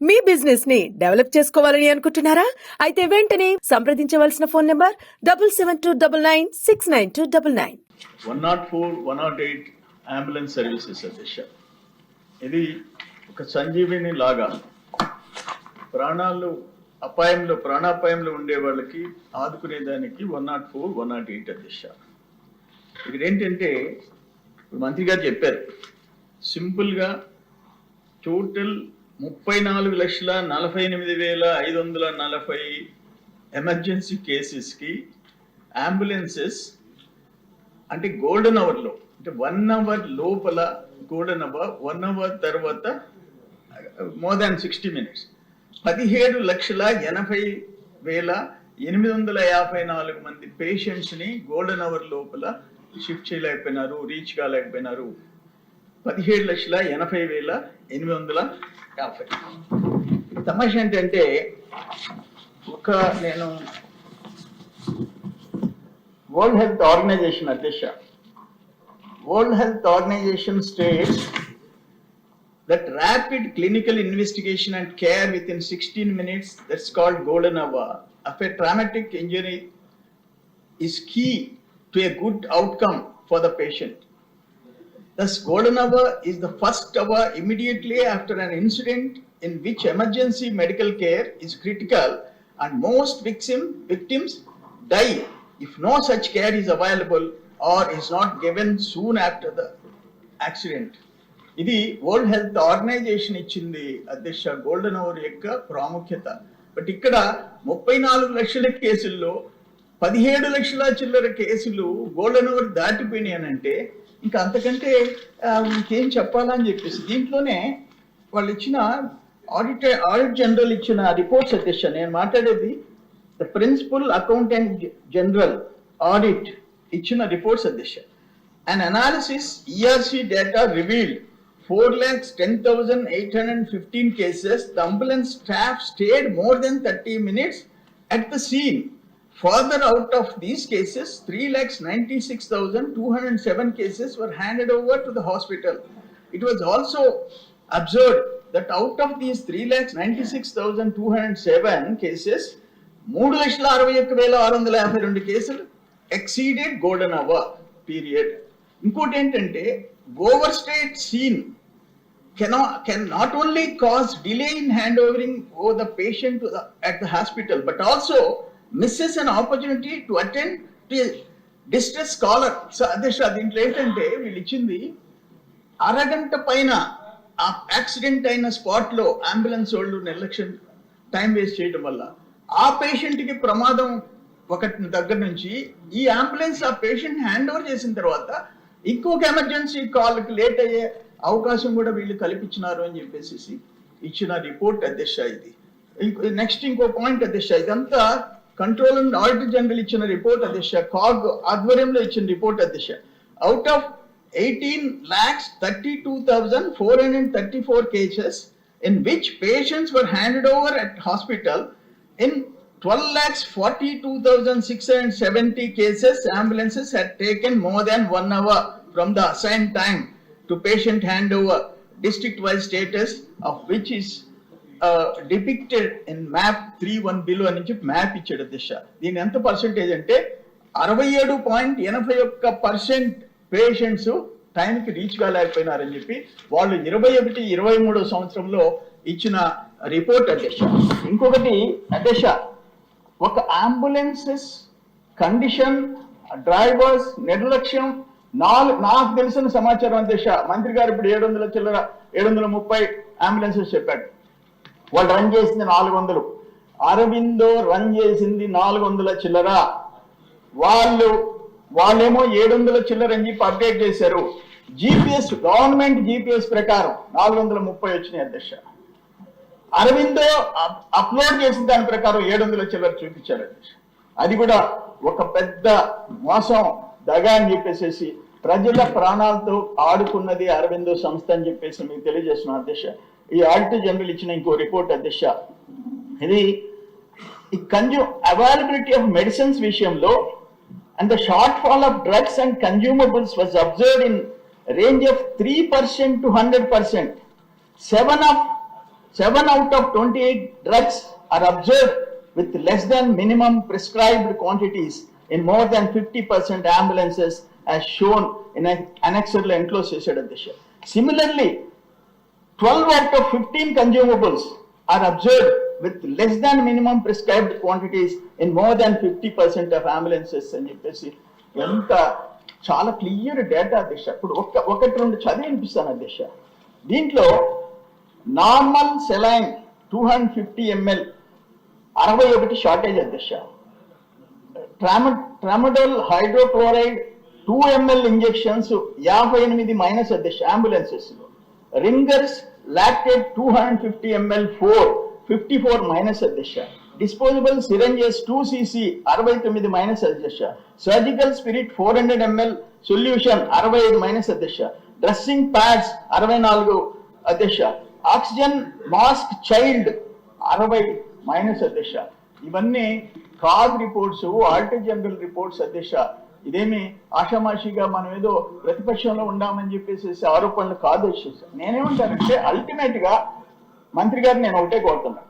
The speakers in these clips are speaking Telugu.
మీ బిజినెస్ ని డెవలప్ చేసుకోవాలని అనుకుంటున్నారా? అయితే వెంటనే సంప్రదించవలసిన ఫోన్ నంబర్ 7729969299. 104, 108 అంబులెన్స్ సర్వీసెస్ దిశ. ఇది ఒక సంజీవిని లాగా ప్రాణాపాయంలో ఉండే వాళ్ళకి ఆదుకునేదానికి 104, 108 దిశ. ఇక్కడ ఏంటంటే మంత్రి గారు చెప్పారు, సింపుల్గా టోటల్ 34,48,540 ఎమర్జెన్సీ కేసెస్కి అంబులెన్సెస్ అంటే గోల్డెన్ అవర్లో, అంటే 1 అవర్ లోపల గోల్డెన్ అవర్, 1 అవర్ తర్వాత మోర్ దాన్ 60 మినిట్స్ 17,80,854 మంది పేషెంట్స్ని గోల్డెన్ అవర్ లోపల షిఫ్ట్ చేయలేకపోయినారు, రీచ్ కాలేకపోయినారు. 17,80,850. తమాషా ఏంటంటే నేను వరల్డ్ హెల్త్ ఆర్గనైజేషన్ అధ్యక్ష, World Health Organization states that rapid clinical investigation and care within 16 minutes, that's called golden hour, of a traumatic injury is key to a good outcome for the patient. Thus, golden hour is the first hour immediately after an incident in which emergency medical care is critical and most victims die if no such care is available or is not given soon after the accident. ఇది వరల్డ్ హెల్త్ ఆర్గనైజేషన్ ఇచ్చింది అధ్యక్ష గోల్డెన్ అవర్ యొక్క ప్రాముఖ్యత. బట్ ఇక్కడ 34 లక్షల కేసుల్లో 17 లక్షల చిల్లర కేసులు గోల్డెన్ అవర్ దాటిపోయినాయి అని అంటే ఇంకా అంతకంటే ఇంకేం చెప్పాలని చెప్పేసి దీంట్లోనే వాళ్ళు ఇచ్చిన ఆడిట్ జనరల్ ఇచ్చిన రిపోర్ట్స్ అధ్యక్ష, నేను మాట్లాడేది the principal accountant general audit ఇచ్చిన రిపోర్ట్స్ అధ్యక్ష. An analysis ERC data revealed 4,10,815 cases. The ambulance staff stayed more than 30 minutes at the scene. Further, out of these cases, 3,96,207 cases were handed over to the hospital. It was also observed that out of these 3,96,207 cases, 3,61,652 cases exceeded golden hour period. ఇంకోటి ఏంటంటే overstayed scene can not only cause delay in handovering over the patient at the hospital, but also misses an opportunity to attend to a distress caller. So అధ్యక్ష దీంట్లో ఏంటంటే వీళ్ళు ఇచ్చింది అరగంట పైన ఆ యాక్సిడెంట్ అయిన స్పాట్లో అంబులెన్స్ వాళ్ళు నిర్లక్ష్యం టైం వేస్ట్ చేయడం వల్ల ఆ పేషెంట్కి ప్రమాదం ఒకటి దగ్గర నుంచి ఈ అంబులెన్స్ ఆ పేషెంట్ హ్యాండ్ ఓవర్ చేసిన తర్వాత ఇంకొక ఎమర్జెన్సీ కాల్కి లేట్ అయ్యే అవకాశం కూడా వీళ్ళు కల్పించినారు అని చెప్పేసి ఇచ్చిన రిపోర్ట్ అధ్యక్ష. ఇది నెక్స్ట్ ఇంకో పాయింట్ అధ్యక్ష, ఇదంతా కంట్రోల్ అండ్ ఆడిట్ జనరల్ ఇచ్చిన రిపోర్ట్ అధ్యక్ష, కాగ్ ఆధ్వర్యంలో ఇచ్చిన రిపోర్ట్ అధ్యక్ష. Out of 18,32,434 cases in which patients were handed over at hospital, in 12,42,670 cases, ambulances had taken more than 1 hour from the assigned time to patient handover, district-wise status of which is depicted in map 3.1 below అని చెప్పి మ్యాప్ ఇచ్చాడు దిశ. దీని ఎంత పర్సెంటేజ్ అంటే 67.81% పేషెంట్స్ టైంకి రీచ్ కాలేకపోయినారని చెప్పి వాళ్ళు 21-23 సంవత్సరంలో ఇచ్చిన రిపోర్ట్ అధ్యక్ష. ఇంకొకటి అధ్యక్ష, ఒక అంబులెన్సెస్ కండిషన్, డ్రైవర్స్ నిర్లక్ష్యం, నాకు తెలిసిన సమాచారం అధ్యక్ష, మంత్రి గారు ఇప్పుడు 730 అంబులెన్సెస్ చెప్పాడు, వాళ్ళు రన్ చేసింది 400. అరవిందో రన్ చేసింది 400 చిల్లర, వాళ్ళేమో 700 చిల్లర అని చెప్పి అప్డేట్ చేశారు. జిపిఎస్ గవర్నమెంట్ జిపిఎస్ ప్రకారం 430 వచ్చినాయి అధ్యక్ష. అరవిందో అప్లోడ్ చేసిన దాని ప్రకారం 700 చిల్లర చూపించారు అధ్యక్ష. అది కూడా ఒక పెద్ద మోసం, దగా అని చెప్పేసి ప్రజల ప్రాణాలతో ఆడుకున్నది అరవిందో సంస్థ అని చెప్పేసి మీకు తెలియజేస్తున్నాను అధ్యక్ష. ఈ ఆడిటర్ జనరల్ ఇచ్చిన ఇంకో రిపోర్ట్ అధ్యక్ష, ఇది అవైలబిలిటీ ఆఫ్ మెడిసిన్స్ విషయంలో and the shortfall of drugs and consumables was observed in range of 3% to 100%. 7 out of 28 drugs are observed with less than minimum prescribed quantities in more than 50% ambulances as shown in an annexed enclosed చేశాడు అధ్యక్ష. Similarly, 12 out of 15 consumables are observed with less than minimum prescribed quantities in more than 50% of ambulances అని చెప్పేసి ఎంత చాలా క్లియర్ డేటా అధ్యక్ష. ఇప్పుడు ఒకటి రెండు చదివి వినిపిస్తాను అధ్యక్ష. దీంట్లో నార్మల్ సెలైన్ 250 ml 61 షార్టేజ్ అధ్యక్ష. ట్రామడోల్ హైడ్రోక్లోరైడ్ 2 ml ఇంజెక్షన్స్ 58 మైనస్ అధ్యక్ష అంబులెన్సెస్ లో. రింగర్స్ లాక్టేట్ 250 ml 54 మైనస్ అధ్యక్ష. డిస్పోజబుల్ సిరంజెస్ 2 cc 69 మైనస్ అధ్యక్ష. Surgical spirit 400 ml solution 65 minus అధ్యక్ష. డ్రెస్సింగ్ ప్యాడ్స్ 64 అధ్యక్ష. ఆక్సిజన్ మాస్క్ చైల్డ్ 60 మైనస్ అధ్యక్ష. ఇవన్నీ CAG reports, auditor general reports అధ్యక్ష. ఇదేమి ఆషామాషిగా మనం ఏదో ప్రతిపక్షంలో ఉండామని చెప్పేసి ఆరోపణలు కాదు అధ్యక్ష. నేనేమంటానంటే అల్టిమేట్ గా మంత్రి గారు నేను ఒకటే కోరుతున్నాను.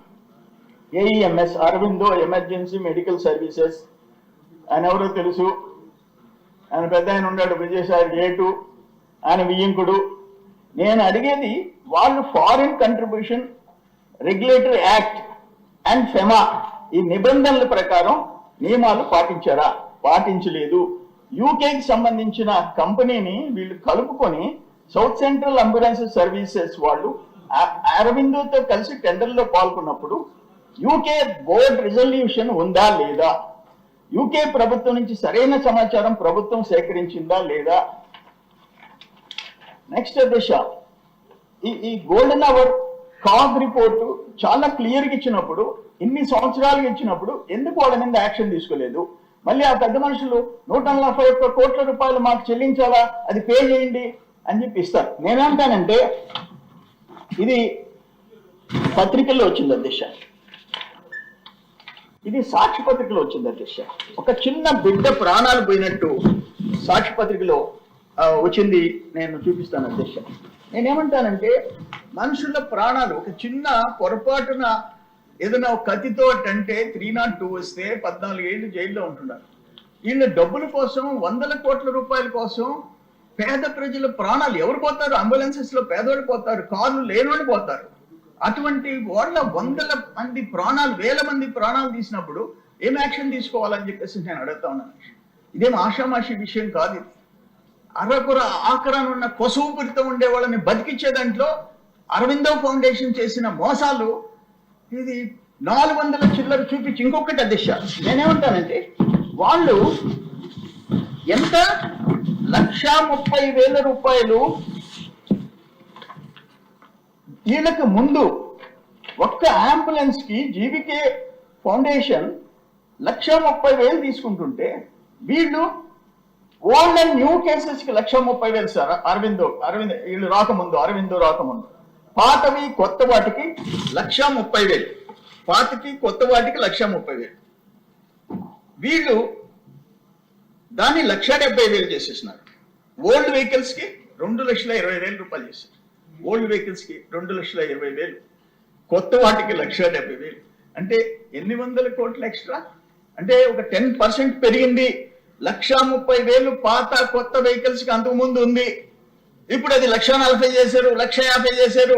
ఏఈఎంఎస్ అరవిందో ఎమర్జెన్సీ మెడికల్ సర్వీసెస్ ఆయన ఎవరో తెలుసు, ఆయన పెద్ద ఆయన ఉన్నాడు విజయసాయి గేటు, ఆయన వియ్యంకుడు. నేను అడిగేది వాళ్ళు foreign contribution regulatory act and FEMA ఈ నిబంధనల ప్రకారం నియమాలు పాటించారా? పాటించలేదు. యూకేకి సంబంధించిన కంపెనీని వీళ్ళు కలుపుకొని సౌత్ సెంట్రల్ అంబులెన్స్ సర్వీసెస్ వాళ్ళు అరవిందోతో కలిసి టెండర్లో పాల్గొన్నప్పుడు యూకే బోర్డ్ రిజల్యూషన్ ఉందా లేదా? యూకే ప్రభుత్వం నుంచి సరైన సమాచారం ప్రభుత్వం సేకరించిందా లేదా? నెక్స్ట్ దశ ఈ గోల్డెన్ అవర్ కాగ్ రిపోర్టు చాలా క్లియర్గా ఇచ్చినప్పుడు, ఇన్ని సంవత్సరాలుగా ఇచ్చినప్పుడు ఎందుకు వాళ్ళ మీద యాక్షన్ తీసుకోలేదు? మళ్ళీ ఆ పెద్ద మనుషులు 141 కోట్ల రూపాయలు మాకు చెల్లించాలా, అది పే చేయండి అని చెప్పి ఇస్తారు. నేనేమంటానంటే ఇది పత్రికల్లో వచ్చింది అధ్యక్ష, ఇది సాక్షి పత్రికలో వచ్చింది అధ్యక్ష. ఒక చిన్న బిడ్డ ప్రాణాలు పోయినట్టు సాక్షి పత్రికలో వచ్చింది, నేను చూపిస్తాను అధ్యక్ష. నేనేమంటానంటే మనుషుల ప్రాణాలు ఒక చిన్న పొరపాటున ఏదైనా ఒక కత్తితో అంటే 302 వస్తే 14 ఏళ్ళు జైల్లో ఉంటున్నారు. వీళ్ళ డబ్బుల కోసం 100 కోట్ల రూపాయల కోసం పేద ప్రజల ప్రాణాలు ఎవరు పోతారు? అంబులెన్సెస్ లో పేదోళ్ళు పోతారు, కార్లు లేనోళ్ళు పోతారు. అటువంటి వాళ్ళ 100 మంది ప్రాణాలు, 1000 మంది ప్రాణాలు తీసినప్పుడు ఏం యాక్షన్ తీసుకోవాలని చెప్పేసి నేను అడుగుతా ఉన్నాను. ఇదేం ఆషామాషి విషయం కాదు. ఇది అరకుర ఆకరణ ఉన్న కొసూపురితో ఉండే వాళ్ళని బతికించే దాంట్లో అరవిందో ఫౌండేషన్ చేసిన మోసాలు ఇది 400 చిల్లర చూపించి ఇంకొకటి అధ్యక్ష. నేనేమంటానంటే వాళ్ళు ఎంత 1,30,000 రూపాయలు వీళ్ళకి ముందు ఒక్క అంబులెన్స్ కి జీవికే ఫౌండేషన్ 1,30,000 తీసుకుంటుంటే వీళ్ళు ఓల్డ్ అండ్ న్యూ కేసెస్ కి 1,30,000 సార్. అరవిందో వీళ్ళు అరవిందో రాకముందు పాతవి కొత్త వాటికి 1,30,000, పాతకి కొత్త వాటికి 1,30,000. వీళ్ళు దాన్ని 1,70,000 చేసేసినారు. ఓల్డ్ వెహికల్స్ కి 2,20,000 రూపాయలు చేశారు. ఓల్డ్ వెహికల్స్ కి 2,20,000, కొత్త వాటికి 1,70,000. అంటే ఎన్ని వందల కోట్లు ఎక్స్ట్రా? అంటే ఒక 10% పెరిగింది. 1,30,000 పాత కొత్త వెహికల్స్ కి అంతకు ముందు ఉంది. ఇప్పుడు అది 1,40,000 చేశారు, 1,50,000 చేశారు.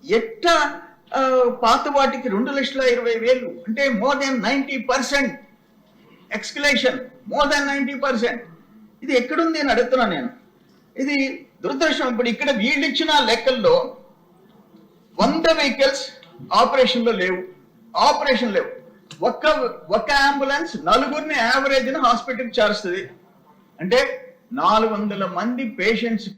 ఎట్లా పాత వాటికి 2,20,000 అంటే మోర్ దెన్ 90% ఎక్స్కలేషన్, మోర్ దెన్ 90%. ఇది ఎక్కడుంది అని అడుగుతున్నాను నేను. ఇది దురదృష్టం. ఇప్పుడు ఇక్కడ వీళ్ళు ఇచ్చిన లెక్కల్లో 100 వెహికల్స్ ఆపరేషన్ లేవు. ఒక్క అంబులెన్స్ 4 యావరేజ్ హాస్పిటల్ చేరుస్తుంది. అంటే 400 మంది పేషెంట్స్